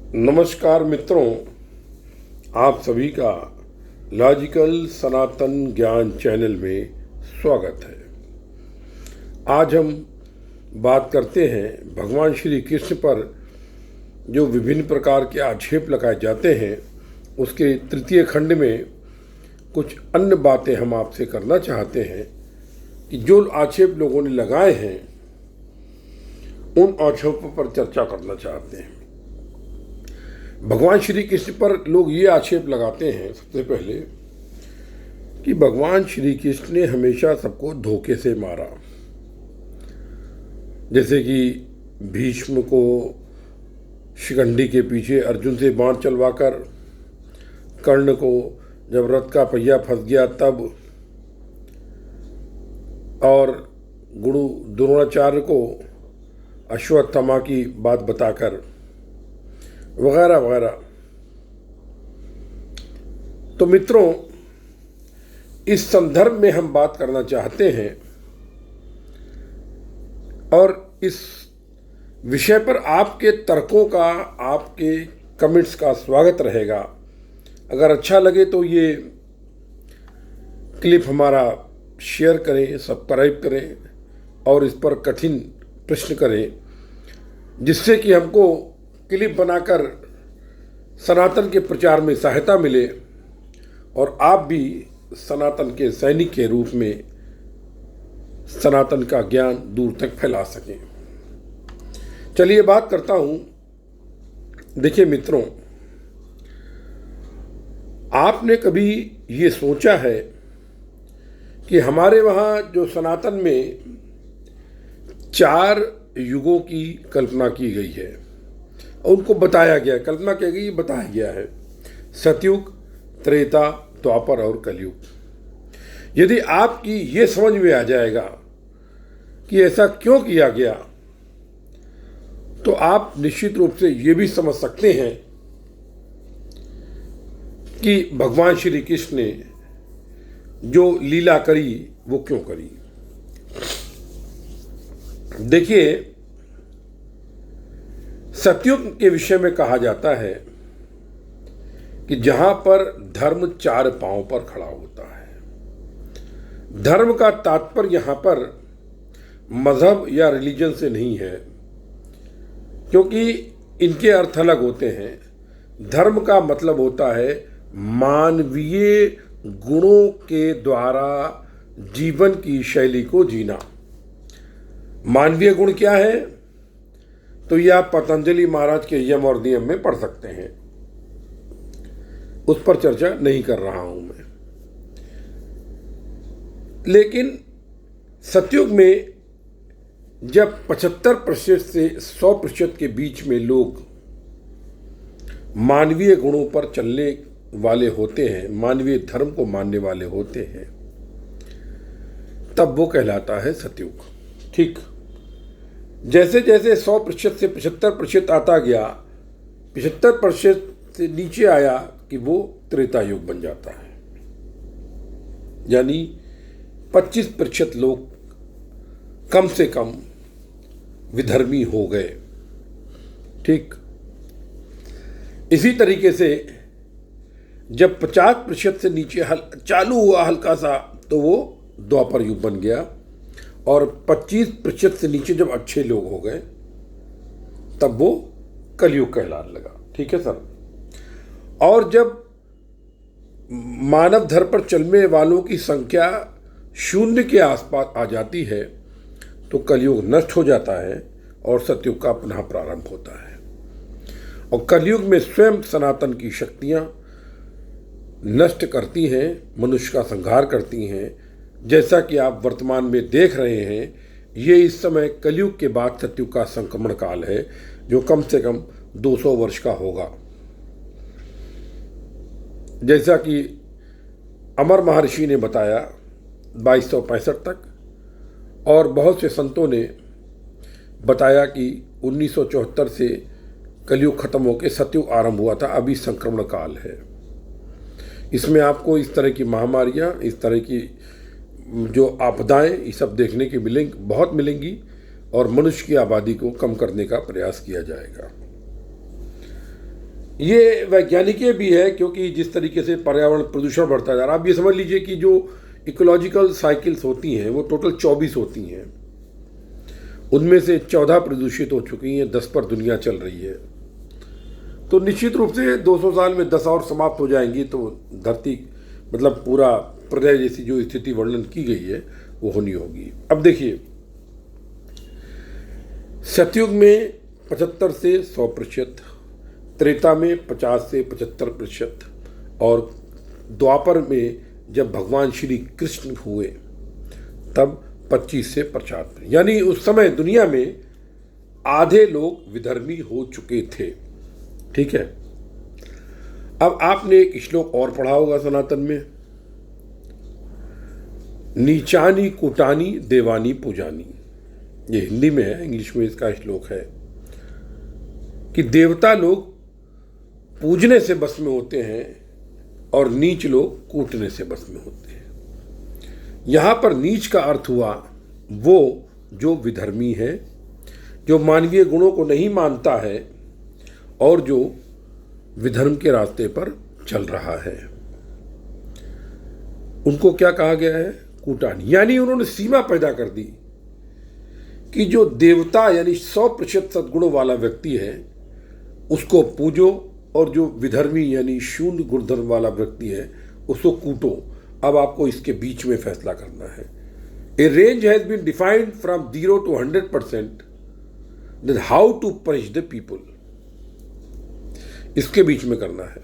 नमस्कार मित्रों, आप सभी का लॉजिकल सनातन ज्ञान चैनल में स्वागत है। आज हम बात करते हैं भगवान श्री कृष्ण पर जो विभिन्न प्रकार के आक्षेप लगाए जाते हैं, उसके तृतीय खंड में कुछ अन्य बातें हम आपसे करना चाहते हैं कि जो आक्षेप लोगों ने लगाए हैं उन आक्षेपों पर चर्चा करना चाहते हैं। भगवान श्री कृष्ण पर लोग ये आक्षेप लगाते हैं सबसे पहले कि भगवान श्री कृष्ण ने हमेशा सबको धोखे से मारा। जैसे कि भीष्म को शिखंडी के पीछे अर्जुन से बाण चलवाकर, कर्ण को जब रथ का पहिया फंस गया तब, और गुरु द्रोणाचार्य को अश्वत्थामा की बात बताकर, वगैरह वगैरह। तो मित्रों, इस संदर्भ में हम बात करना चाहते हैं और इस विषय पर आपके तर्कों का, आपके कमेंट्स का स्वागत रहेगा। अगर अच्छा लगे तो ये क्लिप हमारा शेयर करें, सब्सक्राइब करें और इस पर कठिन प्रश्न करें, जिससे कि हमको क्लिप बनाकर सनातन के प्रचार में सहायता मिले और आप भी सनातन के सैनिक के रूप में सनातन का ज्ञान दूर तक फैला सकें। चलिए बात करता हूं। देखिए मित्रों, आपने कभी ये सोचा है कि हमारे वहाँ जो सनातन में 4 युगों की कल्पना की गई है और उनको बताया गया है, कल्पना की गई, बताया गया है, सतयुग, त्रेता, द्वापर और कलयुग। यदि आपकी ये समझ में आ जाएगा कि ऐसा क्यों किया गया, तो आप निश्चित रूप से ये भी समझ सकते हैं कि भगवान श्री कृष्ण ने जो लीला करी वो क्यों करी। देखिए, सतयुग के विषय में कहा जाता है कि जहां पर धर्म 4 पांव पर खड़ा होता है। धर्म का तात्पर्य यहां पर मजहब या रिलीजन से नहीं है, क्योंकि इनके अर्थ अलग होते हैं। धर्म का मतलब होता है मानवीय गुणों के द्वारा जीवन की शैली को जीना। मानवीय गुण क्या है, तो यह आप पतंजलि महाराज के यम और नियम में पढ़ सकते हैं, उस पर चर्चा नहीं कर रहा हूं मैं। लेकिन सतयुग में जब 75% से 100% के बीच में लोग मानवीय गुणों पर चलने वाले होते हैं, मानवीय धर्म को मानने वाले होते हैं, तब वो कहलाता है सतयुग। ठीक जैसे जैसे 100% से 75% आता गया, 75% से नीचे आया कि वो त्रेता युग बन जाता है। यानी 25% लोग कम से कम विधर्मी हो गए। ठीक इसी तरीके से जब 50% से नीचे चालू हुआ हल्का सा, तो वो द्वापर युग बन गया, और 25% से नीचे जब अच्छे लोग हो गए तब वो कलयुग कहलाने लगा। ठीक है सर। और जब मानव धर्म पर चलने वालों की संख्या 0 के आसपास आ जाती है तो कलयुग नष्ट हो जाता है और सतयुग का पुनः प्रारंभ होता है। और कलयुग में स्वयं सनातन की शक्तियां नष्ट करती हैं, मनुष्य का संहार करती हैं। जैसा कि आप वर्तमान में देख रहे हैं, ये इस समय कलयुग के बाद सतयुग का संक्रमण काल है, जो कम से कम 200 वर्ष का होगा। जैसा कि अमर महर्षि ने बताया 2265 तक, और बहुत से संतों ने बताया कि 1974 से कलयुग खत्म होकर सतयुग आरंभ हुआ था। अभी संक्रमण काल है। इसमें आपको इस तरह की महामारियां, इस तरह की जो आपदाएं, ये सब देखने की बहुत मिलेंगी, और मनुष्य की आबादी को कम करने का प्रयास किया जाएगा। ये वैज्ञानिक भी है, क्योंकि जिस तरीके से पर्यावरण प्रदूषण बढ़ता जा रहा है, आप ये समझ लीजिए कि जो इकोलॉजिकल साइकिल्स होती हैं वो टोटल 24 होती हैं, उनमें से 14 प्रदूषित हो चुकी हैं, 10 पर दुनिया चल रही है। तो निश्चित रूप से 200 साल में 10 और समाप्त हो जाएंगी, तो धरती मतलब पूरा प्रलय जैसी जो स्थिति वर्णन की गई है वो होनी होगी। अब देखिए, सतयुग में 75 से 100%, त्रेता में 50 से 75%, और द्वापर में जब भगवान श्री कृष्ण हुए तब 25 से 50%। यानी उस समय दुनिया में आधे लोग विधर्मी हो चुके थे। ठीक है, अब आपने एक श्लोक और पढ़ा होगा सनातन में, नीचानी कुटानी देवानी पूजानी। ये हिंदी में है, इंग्लिश में इसका श्लोक है कि देवता लोग पूजने से बस में होते हैं और नीच लोग कूटने से बस में होते हैं। यहां पर नीच का अर्थ हुआ वो जो विधर्मी है, जो मानवीय गुणों को नहीं मानता है और जो विधर्म के रास्ते पर चल रहा है, उनको क्या कहा गया है? कूटानी। यानी उन्होंने सीमा पैदा कर दी कि जो देवता यानी 100% सद्गुणों वाला व्यक्ति है उसको पूजो, और जो विधर्मी यानी शून्य गुणधर्म वाला व्यक्ति है उसको कूटो। अब आपको इसके बीच में फैसला करना है। A range has been defined from 0 to 100%, then how to punish the people, इसके बीच में करना है।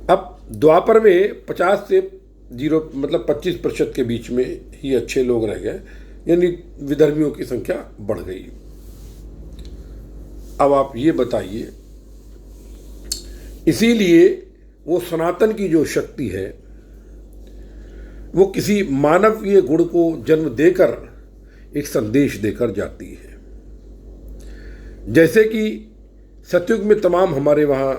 अब द्वापर में 50 से 0 मतलब 25% के बीच में ही अच्छे लोग रह गए, यानी विधर्मियों की संख्या बढ़ गई। अब आप ये बताइए, इसीलिए वो सनातन की जो शक्ति है वो किसी मानवीय गुण को जन्म देकर एक संदेश देकर जाती है। जैसे कि सतयुग में तमाम हमारे वहाँ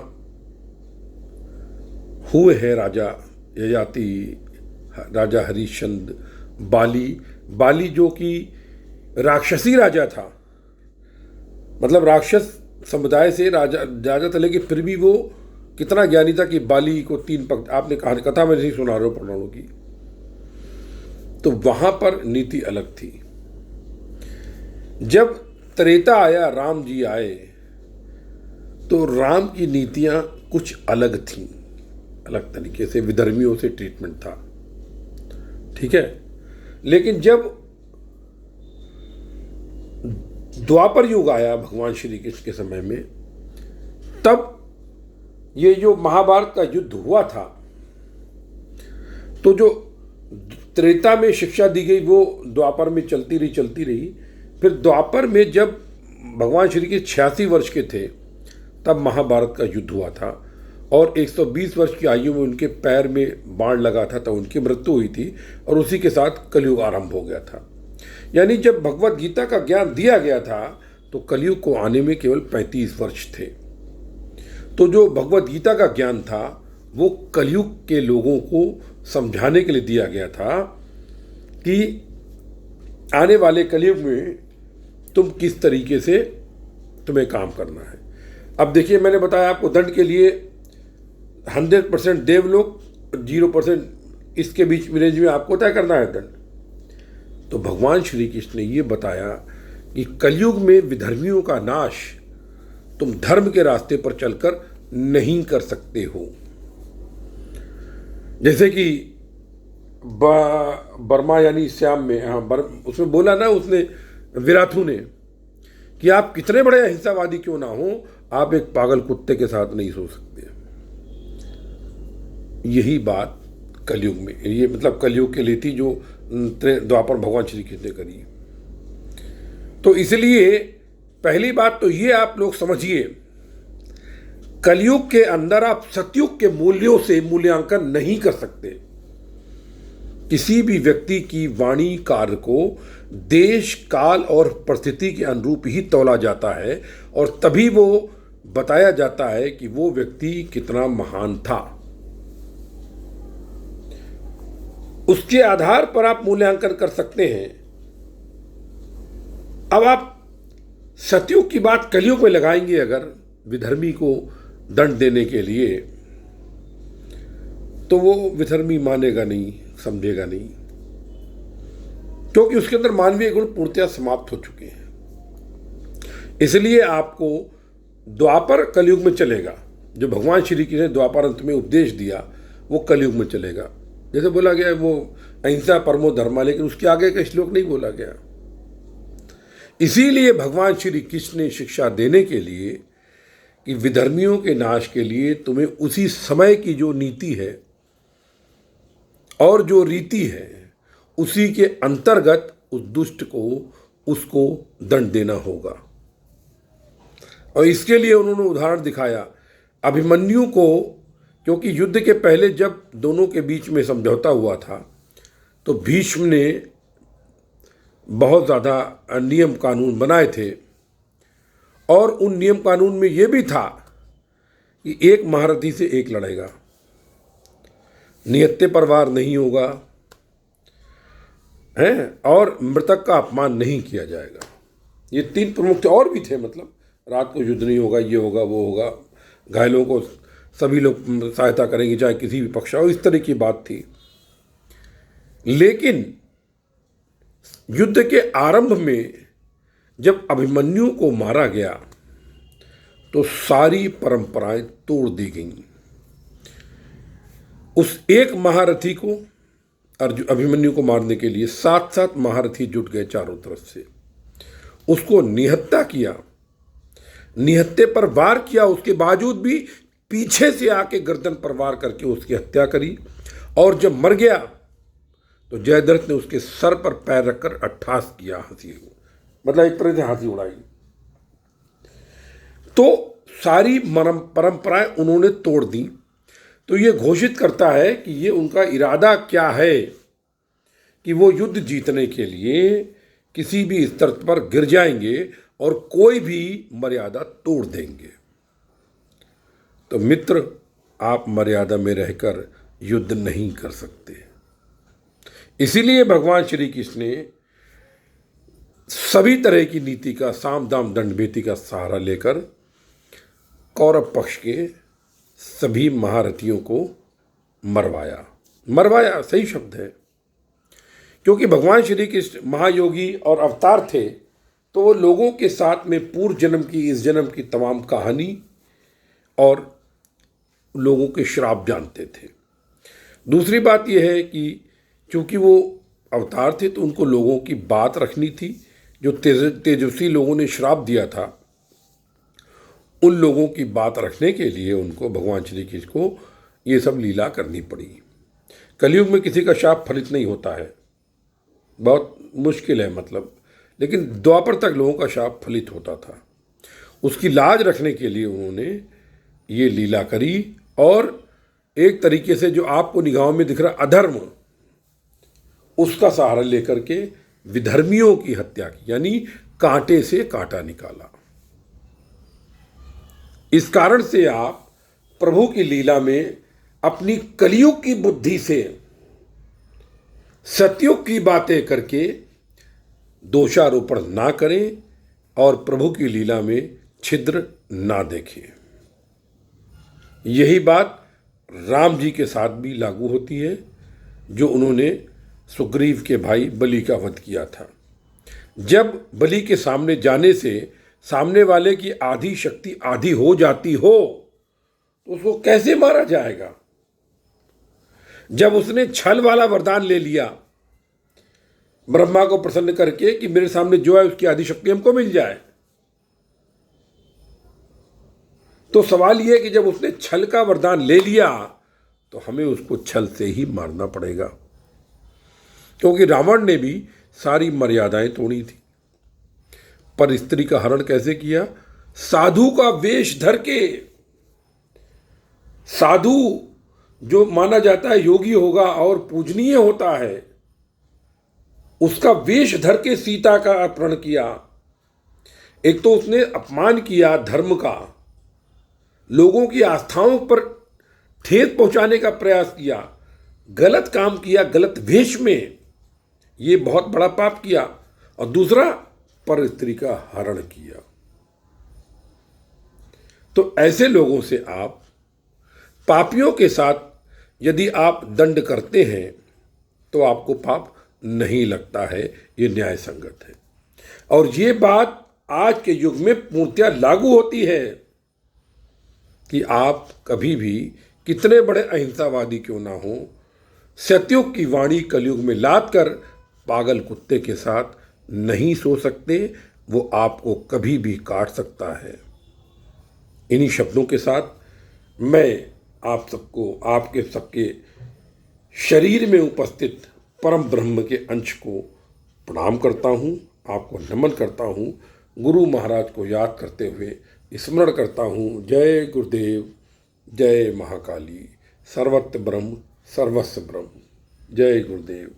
हुए हैं राजा ययाति, राजा हरिश्चंद्र, बाली जो कि राक्षसी राजा था, मतलब राक्षस समुदाय से राजा था, लेकिन फिर भी वो कितना ज्ञानी था कि बाली को 3 पग, आपने कथा में नहीं सुना रहे हो पुराणों की, तो वहां पर नीति अलग थी। जब त्रेता आया, राम जी आए, तो राम की नीतियां कुछ अलग थीं, अलग तरीके से विधर्मियों से ट्रीटमेंट था। ठीक है, लेकिन जब द्वापर युग आया भगवान श्री कृष्ण के समय में, तब ये जो महाभारत का युद्ध हुआ था, तो जो त्रेता में शिक्षा दी गई वो द्वापर में चलती रही। फिर द्वापर में जब भगवान श्री कृष्ण 86 वर्ष के थे तब महाभारत का युद्ध हुआ था, और 120 वर्ष की आयु में उनके पैर में बाण लगा था, तो उनकी मृत्यु हुई थी, और उसी के साथ कलयुग आरंभ हो गया था। यानी जब भगवत गीता का ज्ञान दिया गया था तो कलयुग को आने में केवल 35 वर्ष थे। तो जो भगवत गीता का ज्ञान था वो कलयुग के लोगों को समझाने के लिए दिया गया था कि आने वाले कलयुग में तुम किस तरीके से तुम्हें काम करना है। अब देखिए, मैंने बताया आपको दंड के लिए 100% देवलोक, 0% इसके बीच में रेंज में आपको तय करना है दंड। तो भगवान श्री कृष्ण ने ये बताया कि कलयुग में विधर्मियों का नाश तुम धर्म के रास्ते पर चलकर नहीं कर सकते हो। जैसे कि बर्मा यानी श्याम में, उसमें बोला ना उसने, विराथू ने, कि आप कितने बड़े अहिंसावादी क्यों ना हो, आप एक पागल कुत्ते के साथ नहीं सो सकते। यही बात कलयुग में, ये मतलब कलयुग के लिए थी जो द्वापर भगवान श्री कृष्ण ने करी। तो इसलिए पहली बात तो ये आप लोग समझिए, कलयुग के अंदर आप सतयुग के मूल्यों से मूल्यांकन नहीं कर सकते। किसी भी व्यक्ति की वाणी कार्य को देश, काल और परिस्थिति के अनुरूप ही तौला जाता है, और तभी वो बताया जाता है कि वो व्यक्ति कितना महान था। उसके आधार पर आप मूल्यांकन कर सकते हैं। अब आप सतयुग की बात कलयुग में लगाएंगे, अगर विधर्मी को दंड देने के लिए, तो वो विधर्मी मानेगा नहीं, समझेगा नहीं, क्योंकि उसके अंदर मानवीय गुण पूर्णतया समाप्त हो चुके हैं। इसलिए आपको द्वापर कलयुग में चलेगा। जो भगवान श्री कृष्ण ने द्वापर अंत में उपदेश दिया वो कलयुग में चलेगा। जैसे बोला गया वो अहिंसा परमो धर्मा, लेकिन उसके आगे का श्लोक नहीं बोला गया। इसीलिए भगवान श्री कृष्ण ने शिक्षा देने के लिए कि विधर्मियों के नाश के लिए तुम्हें उसी समय की जो नीति है और जो रीति है उसी के अंतर्गत उस दुष्ट को उसको दंड देना होगा। और इसके लिए उन्होंने उदाहरण दिखाया अभिमन्यु को, क्योंकि युद्ध के पहले जब दोनों के बीच में समझौता हुआ था तो भीष्म ने बहुत ज़्यादा नियम कानून बनाए थे, और उन नियम कानून में ये भी था कि एक महारथी से एक लड़ेगा, निहत्थे पर वार नहीं होगा है, और मृतक का अपमान नहीं किया जाएगा। ये 3 प्रमुख थे, और भी थे, मतलब रात को युद्ध नहीं होगा, ये होगा वो होगा, घायलों को सभी लोग सहायता करेंगे चाहे किसी भी पक्ष हो, इस तरह की बात थी। लेकिन युद्ध के आरंभ में जब अभिमन्यु को मारा गया तो सारी परंपराएं तोड़ दी गईं। उस एक महारथी को अभिमन्यु को मारने के लिए 7 महारथी जुट गए चारों तरफ से, उसको निहत्था किया, निहत्थे पर वार किया, उसके बावजूद भी पीछे से आके गर्दन पर वार करके उसकी हत्या करी। और जब मर गया तो जयद्रथ ने उसके सर पर पैर रखकर अट्ठास किया, हंसी, मतलब एक तरह से हंसी उड़ाई। तो सारी परंपराएं उन्होंने तोड़ दी। तो ये घोषित करता है कि ये उनका इरादा क्या है कि वो युद्ध जीतने के लिए किसी भी स्तर पर गिर जाएंगे और कोई भी मर्यादा तोड़ देंगे। तो मित्र, आप मर्यादा में रहकर युद्ध नहीं कर सकते। इसीलिए भगवान श्री कृष्ण ने सभी तरह की नीति का, साम दाम दंड भेदी का सहारा लेकर कौरव पक्ष के सभी महारथियों को मरवाया। मरवाया सही शब्द है, क्योंकि भगवान श्री कृष्ण महायोगी और अवतार थे, तो वो लोगों के साथ में पूर्व जन्म की, इस जन्म की तमाम कहानी और लोगों के श्राप जानते थे। दूसरी बात यह है कि चूंकि वो अवतार थे तो उनको लोगों की बात रखनी थी। जो तेजस्वी लोगों ने श्राप दिया था, उन लोगों की बात रखने के लिए उनको, भगवान श्री कृष्ण को, ये सब लीला करनी पड़ी। कलयुग में किसी का शाप फलित नहीं होता है, बहुत मुश्किल है मतलब, लेकिन द्वापर तक लोगों का शाप फलित होता था। उसकी लाज रखने के लिए उन्होंने ये लीला करी, और एक तरीके से जो आपको निगाहों में दिख रहा अधर्म, उसका सहारा लेकर के विधर्मियों की हत्या की, यानी कांटे से कांटा निकाला। इस कारण से आप प्रभु की लीला में अपनी कलयुग की बुद्धि से सतयुग की बातें करके दोषारोपण ना करें और प्रभु की लीला में छिद्र ना देखें। यही बात राम जी के साथ भी लागू होती है, जो उन्होंने सुग्रीव के भाई बलि का वध किया था। जब बलि के सामने जाने से सामने वाले की आधी शक्ति आधी हो जाती हो तो उसको कैसे मारा जाएगा? जब उसने छल वाला वरदान ले लिया ब्रह्मा को प्रसन्न करके कि मेरे सामने जो है उसकी आधी शक्ति हमको मिल जाए, तो सवाल यह है कि जब उसने छल का वरदान ले लिया तो हमें उसको छल से ही मारना पड़ेगा, क्योंकि रावण ने भी सारी मर्यादाएं तोड़ी थी। पर स्त्री का हरण कैसे किया? साधु का वेश धर के। साधु जो माना जाता है योगी होगा और पूजनीय होता है, उसका वेश धर के सीता का अपहरण किया। एक तो उसने अपमान किया धर्म का, लोगों की आस्थाओं पर ठेस पहुंचाने का प्रयास किया, गलत काम किया गलत वेश में, ये बहुत बड़ा पाप किया। और दूसरा, पर स्त्री का हरण किया। तो ऐसे लोगों से आप, पापियों के साथ यदि आप दंड करते हैं तो आपको पाप नहीं लगता है, ये न्याय संगत है। और ये बात आज के युग में पूर्णतया लागू होती है कि आप कभी भी कितने बड़े अहिंसावादी क्यों ना हो, सत्युग की वाणी कलयुग में लाद कर पागल कुत्ते के साथ नहीं सो सकते, वो आपको कभी भी काट सकता है। इन्हीं शब्दों के साथ मैं आप सबको, आपके सबके शरीर में उपस्थित परम ब्रह्म के अंश को प्रणाम करता हूँ, आपको नमन करता हूँ। गुरु महाराज को याद करते हुए स्मरण करता हूँ। जय गुरुदेव, जय महाकाली, सर्वत्र ब्रह्म सर्वस्व ब्रह्म। जय गुरुदेव।